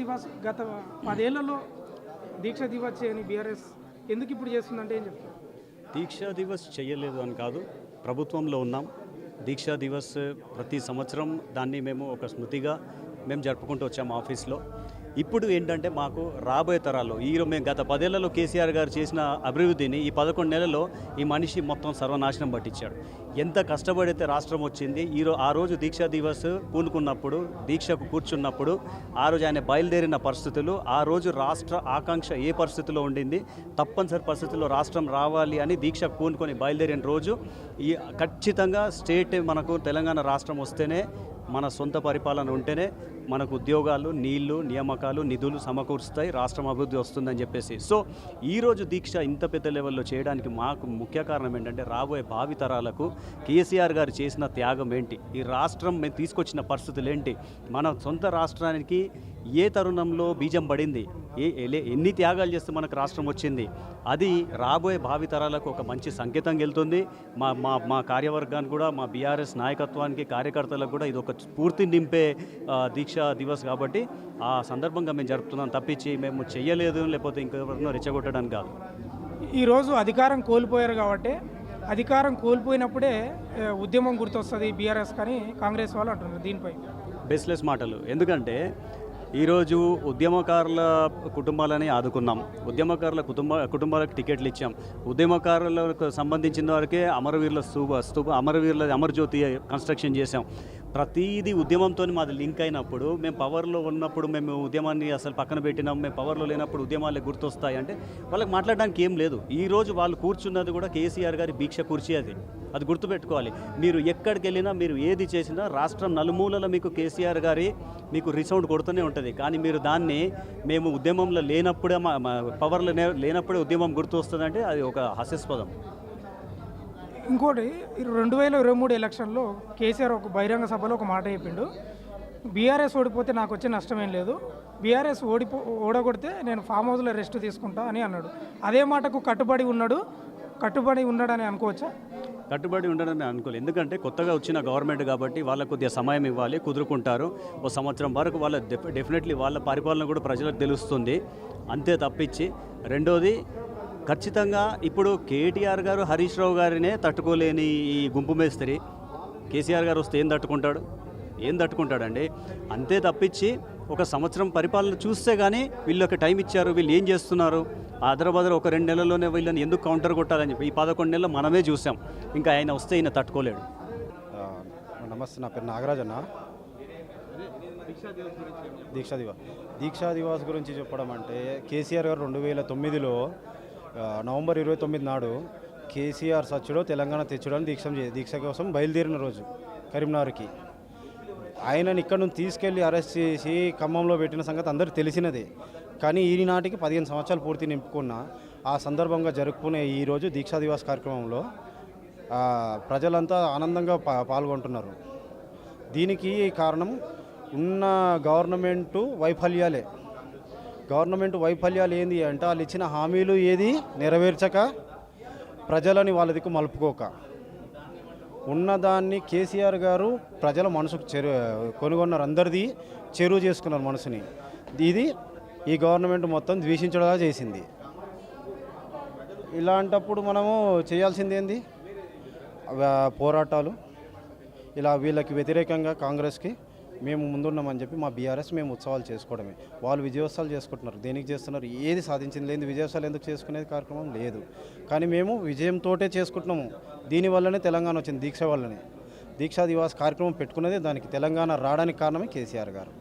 దివాస్ గత 10 ఏళ్లలో దీక్ష దివాస్ చేయని బీఆర్ఎస్ ఎందుకు ఇప్పుడు చేస్తుందంటే ఏం చెప్తారు? దీక్షా దివస్ చేయలేదు అని కాదు, ప్రభుత్వంలో ఉన్నాం. దీక్షా దివస్ ప్రతి సంవత్సరం దాన్ని మేము ఒక స్మృతిగా మేము జరుపుకుంటూ వచ్చాము ఆఫీస్లో. ఇప్పుడు ఏంటంటే మాకు రాబోయే తరాల్లో మేము గత 10 ఏళ్లలో కేసీఆర్ గారు చేసిన అభివృద్ధిని ఈ 11 నెలల్లో ఈ మనిషి మొత్తం సర్వనాశనం పట్టించాడు. ఎంత కష్టపడితే రాష్ట్రం వచ్చింది. ఆ రోజు దీక్షా దివస్ పూనుకున్నప్పుడు, దీక్షకు కూర్చున్నప్పుడు, ఆ రోజు ఆయన బయలుదేరిన పరిస్థితులు, ఆ రోజు రాష్ట్ర ఆకాంక్ష ఏ పరిస్థితిలో ఉండింది, తప్పనిసరి పరిస్థితుల్లో రాష్ట్రం రావాలి అని దీక్షకు పూనుకొని బయలుదేరిన రోజు ఖచ్చితంగా స్టేట్ మనకు తెలంగాణ రాష్ట్రం వస్తేనే, మన సొంత పరిపాలన ఉంటేనే మనకు ఉద్యోగాలు, నీళ్లు, నియామకాలు, నిధులు సమకూరుస్తాయి, రాష్ట్రం అభివృద్ధి వస్తుందని చెప్పేసి. సో ఈరోజు దీక్ష ఇంత పెద్ద లెవెల్లో చేయడానికి మాకు ముఖ్య కారణం ఏంటంటే రాబోయే భావితరాలకు కేసీఆర్ గారు చేసిన త్యాగం ఏంటి, ఈ రాష్ట్రం మేము తీసుకొచ్చిన పరిస్థితులు ఏంటి, మన సొంత రాష్ట్రానికి ఏ తరుణంలో బీజం పడింది, ఎన్ని త్యాగాలు చేస్తే మనకు రాష్ట్రం వచ్చింది, అది రాబోయే భావితరాలకు ఒక మంచి సంకేతం వెళ్తుంది. మా కార్యవర్గానికి కూడా, మా బీఆర్ఎస్ నాయకత్వానికి, కార్యకర్తలకు కూడా ఇది ఒక స్ఫూర్తి నింపే దీక్షా దివస్ కాబట్టి ఆ సందర్భంగా మేము జరుపుతున్నాం తప్పించి మేము చెయ్యలేదు లేకపోతే ఇంకెవరినో రెచ్చగొట్టడానికి కాదు. ఈరోజు అధికారం కోల్పోయారు కాబట్టి అధికారం కోల్పోయినప్పుడే ఉద్యమం గుర్తొస్తుంది బీఆర్ఎస్ కానీ కాంగ్రెస్ వాళ్ళు అంటున్నారు దీనిపై. బేస్లెస్ మాటలు. ఎందుకంటే ఈరోజు ఉద్యమకారుల కుటుంబాలని ఆదుకున్నాం, ఉద్యమకారుల కుటుంబాలకు టికెట్లు ఇచ్చాం, ఉద్యమకారులకు సంబంధించిన వారికే అమరవీరుల అమరజ్యోతి కన్స్ట్రక్షన్ చేశాం. ప్రతిదీ ఉద్యమంతో మాది లింక్ అయినప్పుడు, మేము పవర్లో ఉన్నప్పుడు మేము ఉద్యమాన్ని అసలు పక్కన పెట్టినాం, మేము పవర్లో లేనప్పుడు ఉద్యమాలే గుర్తొస్తాయి అంటే వాళ్ళకి మాట్లాడడానికి ఏం లేదు. ఈరోజు వాళ్ళు కూర్చున్నది కూడా కేసీఆర్ గారి దీక్ష కూర్చి, అది గుర్తుపెట్టుకోవాలి. మీరు ఎక్కడికి వెళ్ళినా, మీరు ఏది చేసినా రాష్ట్రం నలుమూలల మీకు కేసీఆర్ గారి మీకు రిసౌండ్ కొడుతూనే ఉంటుంది. కానీ మీరు దాన్ని మేము ఉద్యమంలో లేనప్పుడే, పవర్లో లేనప్పుడే ఉద్యమం గుర్తు వస్తుందంటే అది ఒక హాస్యాస్పదం. ఇంకోటి 2023 ఎలక్షన్లో కేసీఆర్ ఒక బహిరంగ సభలో ఒక మాట చెప్పిండు, బీఆర్ఎస్ ఓడిపోతే నాకు వచ్చే నష్టమేం లేదు, బీఆర్ఎస్ ఓడగొడితే నేను ఫామ్ హౌస్లో రెస్ట్ తీసుకుంటా అని అన్నాడు. అదే మాటకు కట్టుబడి ఉన్నాడని అనుకోవచ్చా? కట్టుబడి ఉండడని అనుకోలేదు. ఎందుకంటే కొత్తగా వచ్చిన గవర్నమెంట్ కాబట్టి వాళ్ళకు కొద్దిగా సమయం ఇవ్వాలి, కుదురుకుంటారు. ఓ సంవత్సరం వరకు వాళ్ళ డెఫినెట్లీ వాళ్ళ పరిపాలన కూడా ప్రజలకు తెలుస్తుంది, అంతే తప్పించి. రెండోది, ఖచ్చితంగా ఇప్పుడు కేటీఆర్ గారు హరీష్ రావు గారినే తట్టుకోలేని ఈ గుంపు మేస్త్రి కేసీఆర్ గారు వస్తే ఏం తట్టుకుంటాడండి. అంతే తప్పించి ఒక సంవత్సరం పరిపాలన చూస్తే కానీ వీళ్ళకి టైం ఇచ్చారు, వీళ్ళు ఏం చేస్తున్నారు, ఆదరబదర ఒక 2 నెలల్లోనే వీళ్ళని ఎందుకు కౌంటర్ కొట్టాలని చెప్పి ఈ 11 నెలలు మనమే చూసాం. ఇంకా ఆయన వస్తే ఈయన తట్టుకోలేడు. నమస్తే, నా పేరు నాగరాజన్న. దీక్షా దివాస్ గురించి చెప్పడం అంటే, కేసీఆర్ గారు 2009లో నవంబర్ 29 నాడు కేసీఆర్ సచ్చుడో తెలంగాణ తెచ్చుడని దీక్ష కోసం బయలుదేరిన రోజు కరీంనగర్కి. ఆయనని ఇక్కడ నుంచి తీసుకెళ్లి అరెస్ట్ చేసి ఖమ్మంలో పెట్టిన సంగతి అందరికీ తెలిసినదే. కానీ ఈనాటికి 15 సంవత్సరాలు పూర్తి నింపుకున్న ఆ సందర్భంగా జరుపుకునే ఈరోజు దీక్షా దివాస్ కార్యక్రమంలో ప్రజలంతా ఆనందంగా పాల్గొంటున్నారు. దీనికి కారణం ఉన్న గవర్నమెంటు వైఫల్యాలు ఏంది అంటే, వాళ్ళు ఇచ్చిన హామీలు ఏది నెరవేర్చక, ప్రజలని వాళ్ళ దిక్కు మలుపుకోక, ఉన్నదాన్ని కేసీఆర్ గారు ప్రజల మనసుకు కొనుగొన్నారు, అందరిది చెరువు చేసుకున్నారు మనసుని. ఇది ఈ గవర్నమెంట్ మొత్తం ద్వేషించడగా చేసింది. ఇలాంటప్పుడు మనము చేయాల్సింది ఏంది? పోరాటాలు. ఇలా వీళ్ళకి వ్యతిరేకంగా కాంగ్రెస్కి మేము ముందున్నామని చెప్పి మా బీఆర్ఎస్ మేము ఉత్సవాలు చేసుకోవడమే. వాళ్ళు విజయోత్సవాలు చేసుకుంటున్నారు. దేనికి చేస్తున్నారు? ఏది సాధించింది లేదు. విజయోత్సవాలు ఎందుకు చేసుకునేది కార్యక్రమం లేదు. కానీ మేము విజయంతోటే చేసుకుంటున్నాము. దీనివల్లనే తెలంగాణ వచ్చింది, దీక్ష వల్లనే. దీక్షా దివాస్ కార్యక్రమం పెట్టుకున్నదే దానికి. తెలంగాణ రావడానికి కారణమే కేసీఆర్ గారు.